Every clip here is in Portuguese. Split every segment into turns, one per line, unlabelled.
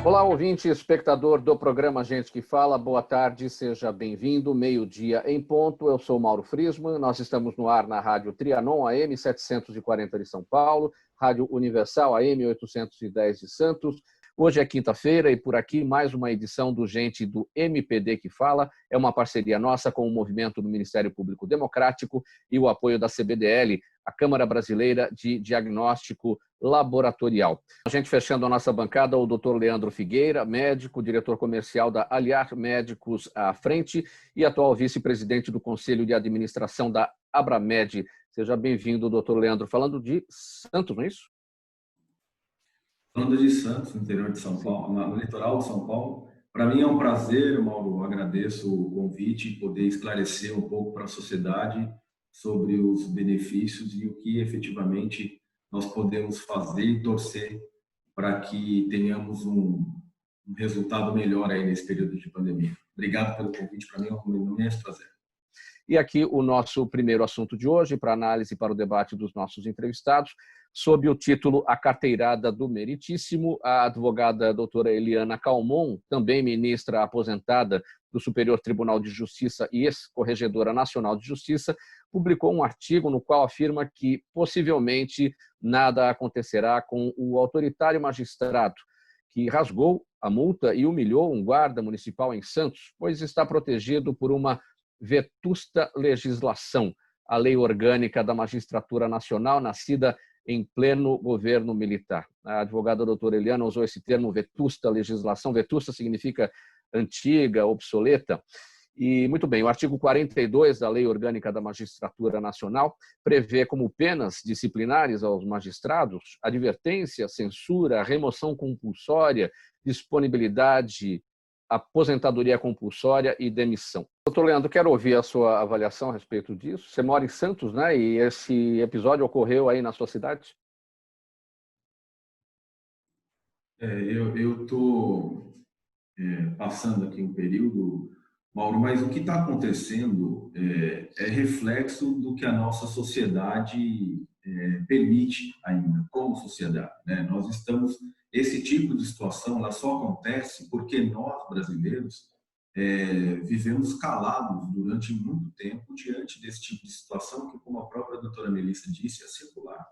Olá, ouvinte e espectador do programa Gente que Fala, boa tarde, seja bem-vindo, meio-dia em ponto, eu sou Mauro Friesman, nós estamos no ar na Rádio Trianon, AM 740 de São Paulo, Rádio Universal, AM 810 de Santos. Hoje é quinta-feira e por aqui mais uma edição do Gente do MPD que Fala. É uma parceria nossa com o movimento do Ministério Público Democrático e o apoio da CBDL, a Câmara Brasileira de Diagnóstico Laboratorial. A gente fechando a nossa bancada, o Dr. Leandro Figueira, médico, diretor comercial da Aliar Médicos à Frente e atual vice-presidente do Conselho de Administração da Abramed. Seja bem-vindo, Dr. Leandro. Falando de Santos, não é isso?
Falando de Santos, no interior de São Paulo, no litoral de São Paulo, para mim é um prazer, Mauro, agradeço o convite e poder esclarecer um pouco para a sociedade sobre os benefícios e o que efetivamente nós podemos fazer e torcer para que tenhamos um resultado melhor aí nesse período de pandemia. Obrigado pelo convite, para mim é um imenso prazer.
E aqui o nosso primeiro assunto de hoje, para análise e para o debate dos nossos entrevistados, sob o título A Carteirada do Meritíssimo, a advogada doutora Eliana Calmon, também ministra aposentada do Superior Tribunal de Justiça e ex-corregedora nacional de Justiça, publicou um artigo no qual afirma que possivelmente nada acontecerá com o autoritário magistrado que rasgou a multa e humilhou um guarda municipal em Santos, pois está protegido por uma vetusta legislação, a Lei Orgânica da Magistratura Nacional, nascida em pleno governo militar. A advogada doutora Eliana usou esse termo vetusta legislação. Vetusta significa antiga, obsoleta. E, muito bem, o artigo 42 da Lei Orgânica da Magistratura Nacional prevê como penas disciplinares aos magistrados advertência, censura, remoção compulsória, disponibilidade, aposentadoria compulsória e demissão. Doutor Leandro, quero ouvir a sua avaliação a respeito disso. Você mora em Santos, né? E esse episódio ocorreu aí na sua cidade?
Eu estou passando aqui um período, Mauro, mas o que está acontecendo é reflexo do que a nossa sociedade permite ainda, como sociedade, né? Nós estamos, esse tipo de situação, ela só acontece porque nós, brasileiros, vivemos calados durante muito tempo diante desse tipo de situação que, como a própria doutora Melissa disse, é circular.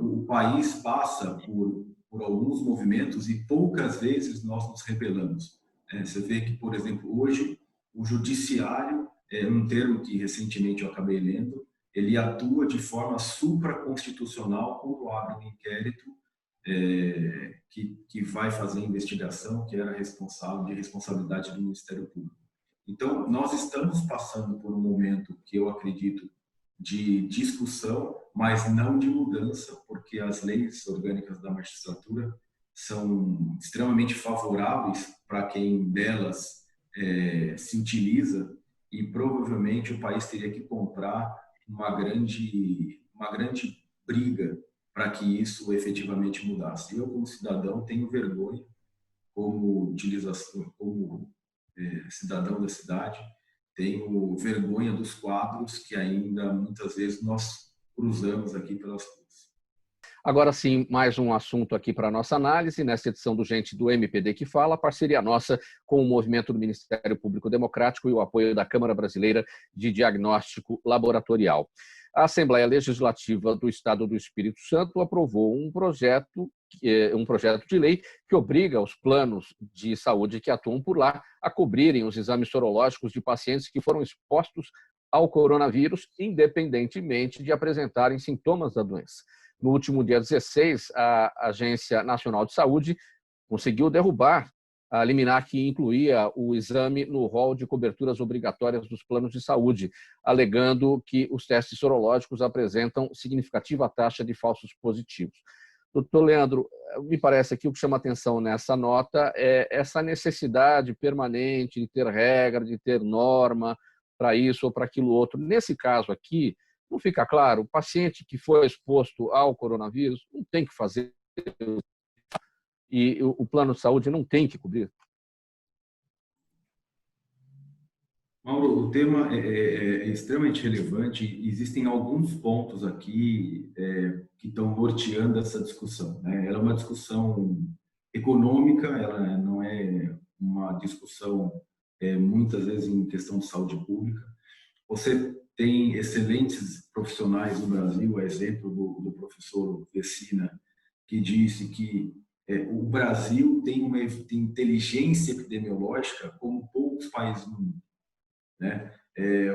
O país passa por alguns movimentos e poucas vezes nós nos rebelamos. Você vê que, por exemplo, hoje o judiciário, um termo que recentemente eu acabei lendo, ele atua de forma supraconstitucional quando abre um inquérito que vai fazer a investigação, que era de responsabilidade do Ministério Público. Então, nós estamos passando por um momento que eu acredito de discussão, mas não de mudança, porque as leis orgânicas da magistratura são extremamente favoráveis para quem delas se utiliza, e provavelmente o país teria que comprar uma grande briga para que isso efetivamente mudasse. Eu, como cidadão, tenho vergonha, como cidadão da cidade, tenho vergonha dos quadros que ainda muitas vezes nós cruzamos aqui pelas ruas.
Agora sim, mais um assunto aqui para a nossa análise, nesta edição do Gente do MPD que Fala, parceria nossa com o movimento do Ministério Público Democrático e o apoio da Câmara Brasileira de Diagnóstico Laboratorial. A Assembleia Legislativa do Estado do Espírito Santo aprovou um projeto de lei que obriga os planos de saúde que atuam por lá a cobrirem os exames sorológicos de pacientes que foram expostos ao coronavírus, independentemente de apresentarem sintomas da doença. No último dia 16, a Agência Nacional de Saúde conseguiu derrubar a liminar que incluía o exame no rol de coberturas obrigatórias dos planos de saúde, alegando que os testes sorológicos apresentam significativa taxa de falsos positivos. Doutor Leandro, me parece que o que chama atenção nessa nota é essa necessidade permanente de ter regra, de ter norma para isso ou para aquilo outro. Nesse caso aqui, não fica claro, o paciente que foi exposto ao coronavírus não tem que fazer e o plano de saúde não tem que cobrir?
Mauro, o tema é extremamente relevante. Existem alguns pontos aqui que estão norteando essa discussão, né? Ela é uma discussão econômica, ela não é uma discussão muitas vezes em questão de saúde pública. Você tem excelentes profissionais no Brasil, a exemplo do professor Vecina, que disse que o Brasil tem uma inteligência epidemiológica como poucos países no mundo, né?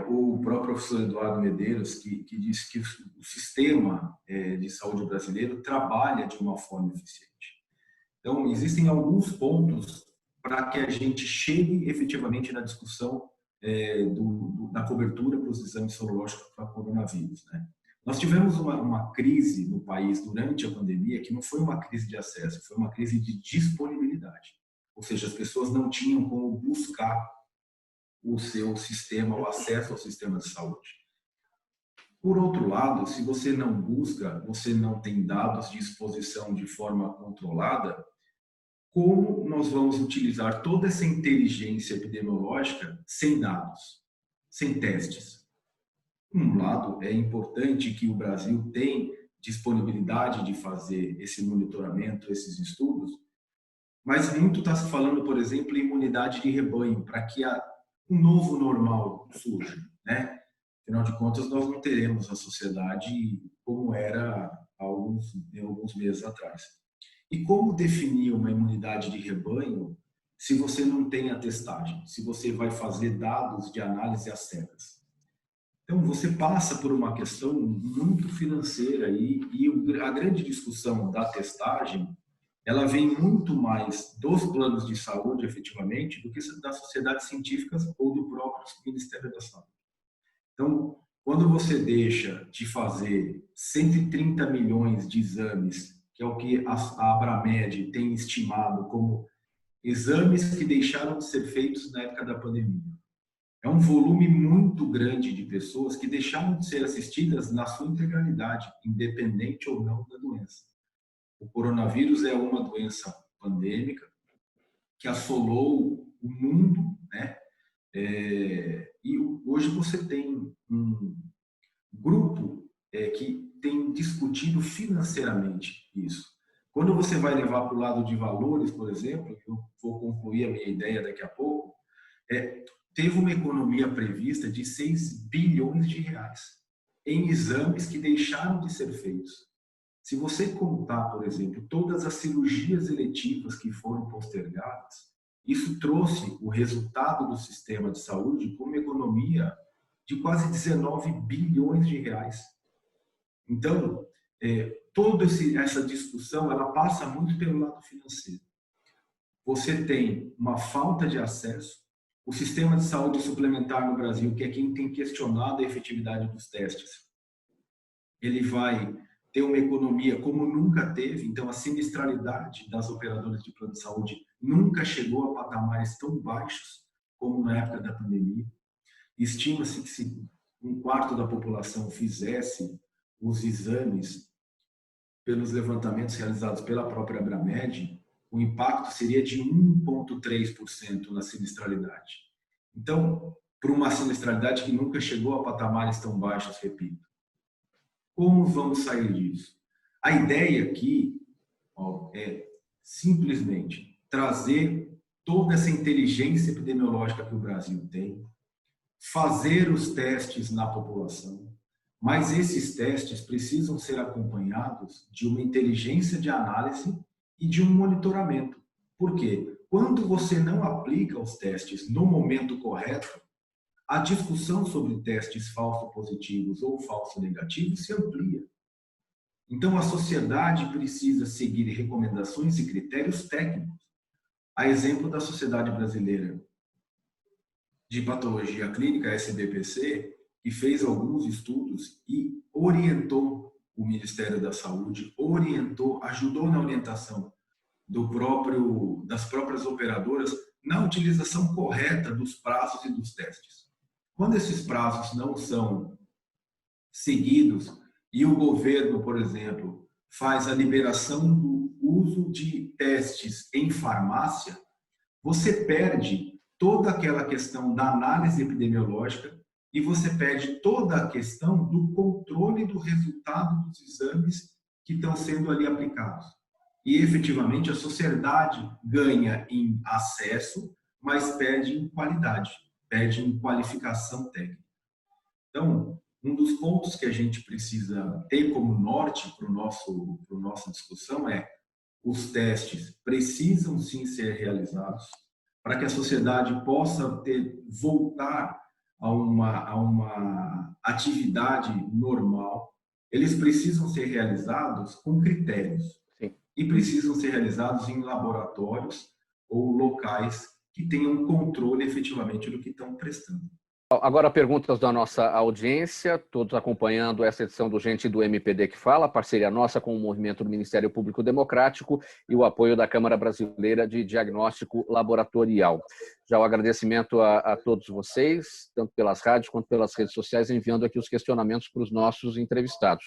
O próprio professor Eduardo Medeiros, que disse que o sistema de saúde brasileiro trabalha de uma forma eficiente. Então, existem alguns pontos para que a gente chegue efetivamente na discussão da cobertura para os exames sorológicos para coronavírus, né? Nós tivemos uma crise no país durante a pandemia que não foi uma crise de acesso, foi uma crise de disponibilidade. Ou seja, as pessoas não tinham como buscar o seu sistema, o acesso ao sistema de saúde. Por outro lado, se você não busca, você não tem dados de exposição de forma controlada, como nós vamos utilizar toda essa inteligência epidemiológica sem dados, sem testes? Por um lado, é importante que o Brasil tenha disponibilidade de fazer esse monitoramento, esses estudos, mas muito está se falando, por exemplo, em imunidade de rebanho, para que um novo normal surja, né? Afinal de contas, nós não teremos a sociedade como era há alguns meses atrás. E como definir uma imunidade de rebanho se você não tem a testagem, se você vai fazer dados de análise às cegas? Então, você passa por uma questão muito financeira e a grande discussão da testagem, ela vem muito mais dos planos de saúde, efetivamente, do que das sociedades científicas ou do próprio Ministério da Saúde. Então, quando você deixa de fazer 130 milhões de exames, que é o que a Abramed tem estimado como exames que deixaram de ser feitos na época da pandemia. É um volume muito grande de pessoas que deixaram de ser assistidas na sua integralidade, independente ou não da doença. O coronavírus é uma doença pandêmica que assolou o mundo, né? E hoje você tem um grupo que tem discutido financeiramente isso. Quando você vai levar para o lado de valores, por exemplo, eu vou concluir a minha ideia daqui a pouco, teve uma economia prevista de 6 bilhões de reais em exames que deixaram de ser feitos. Se você contar, por exemplo, todas as cirurgias eletivas que foram postergadas, isso trouxe o resultado do sistema de saúde com uma economia de quase 19 bilhões de reais. Então, toda essa discussão, ela passa muito pelo lado financeiro. Você tem uma falta de acesso. O sistema de saúde suplementar no Brasil, que é quem tem questionado a efetividade dos testes, ele vai ter uma economia como nunca teve. Então, a sinistralidade das operadoras de plano de saúde nunca chegou a patamares tão baixos como na época da pandemia. Estima-se que se um quarto da população fizesse os exames pelos levantamentos realizados pela própria Abramed, o impacto seria de 1,3% na sinistralidade. Então, para uma sinistralidade que nunca chegou a patamares tão baixos, repito. Como vamos sair disso? A ideia aqui é simplesmente trazer toda essa inteligência epidemiológica que o Brasil tem, fazer os testes na população, mas esses testes precisam ser acompanhados de uma inteligência de análise e de um monitoramento. Por quê? Quando você não aplica os testes no momento correto, a discussão sobre testes falso-positivos ou falso-negativos se amplia. Então, a sociedade precisa seguir recomendações e critérios técnicos. A exemplo da Sociedade Brasileira de Patologia Clínica, SBPC, que fez alguns estudos e orientou o Ministério da Saúde, ajudou na orientação das próprias operadoras na utilização correta dos prazos e dos testes. Quando esses prazos não são seguidos e o governo, por exemplo, faz a liberação do uso de testes em farmácia, você perde toda aquela questão da análise epidemiológica e você perde toda a questão do controle do resultado dos exames que estão sendo ali aplicados. e efetivamente a sociedade ganha em acesso, mas perde em qualidade, perde em qualificação técnica. Então, um dos pontos que a gente precisa ter como norte para nossa discussão é: os testes precisam sim ser realizados para que a sociedade possa voltar a uma atividade normal. Eles precisam ser realizados com critérios. Sim. E precisam ser realizados em laboratórios ou locais que tenham controle efetivamente do que estão prestando.
Agora, perguntas da nossa audiência, todos acompanhando essa edição do Gente do MPD que Fala, parceria nossa com o Movimento do Ministério Público Democrático e o apoio da Câmara Brasileira de Diagnóstico Laboratorial. Já o agradecimento a todos vocês, tanto pelas rádios quanto pelas redes sociais, enviando aqui os questionamentos para os nossos entrevistados.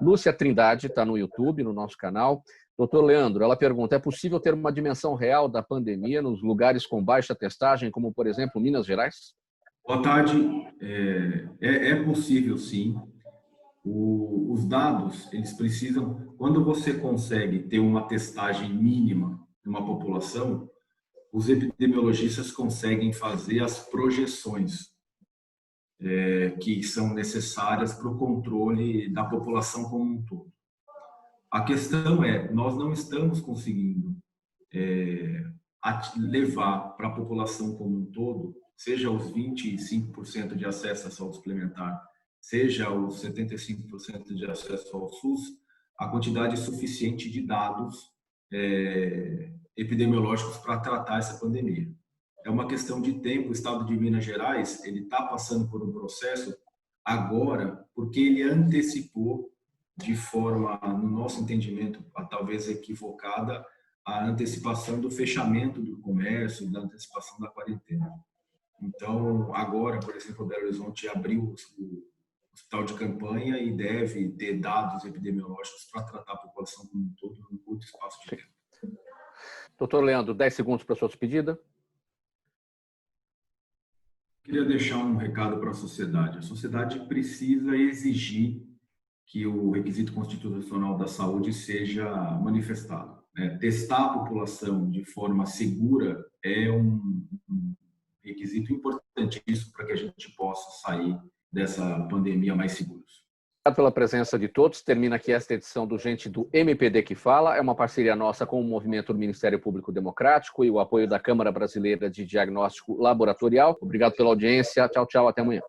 Lúcia Trindade está no YouTube, no nosso canal. Doutor Leandro, ela pergunta: é possível ter uma dimensão real da pandemia nos lugares com baixa testagem, como, por exemplo, Minas Gerais?
Boa tarde. É possível, sim. Os dados, eles precisam... Quando você consegue ter uma testagem mínima numa população, os epidemiologistas conseguem fazer as projeções que são necessárias para o controle da população como um todo. A questão é, nós não estamos conseguindo levar para a população como um todo, seja os 25% de acesso à saúde suplementar, seja os 75% de acesso ao SUS, a quantidade suficiente de dados epidemiológicos para tratar essa pandemia. É uma questão de tempo. O estado de Minas Gerais ele está passando por um processo agora porque ele antecipou de forma, no nosso entendimento, talvez equivocada, a antecipação do fechamento do comércio, da antecipação da quarentena. Então, agora, por exemplo, o Belo Horizonte abriu o hospital de campanha e deve ter dados epidemiológicos para tratar a população como um todo num curto espaço de tempo.
Doutor Leandro, 10 segundos para a sua despedida.
Queria deixar um recado para a sociedade. A sociedade precisa exigir que o requisito constitucional da saúde seja manifestado. Testar a população de forma segura é um requisito importantíssimo para que a gente possa sair dessa pandemia mais seguros.
Obrigado pela presença de todos. Termina aqui esta edição do Gente do MPD que Fala. É uma parceria nossa com o Movimento do Ministério Público Democrático e o apoio da Câmara Brasileira de Diagnóstico Laboratorial. Obrigado pela audiência. Tchau, tchau. Até amanhã.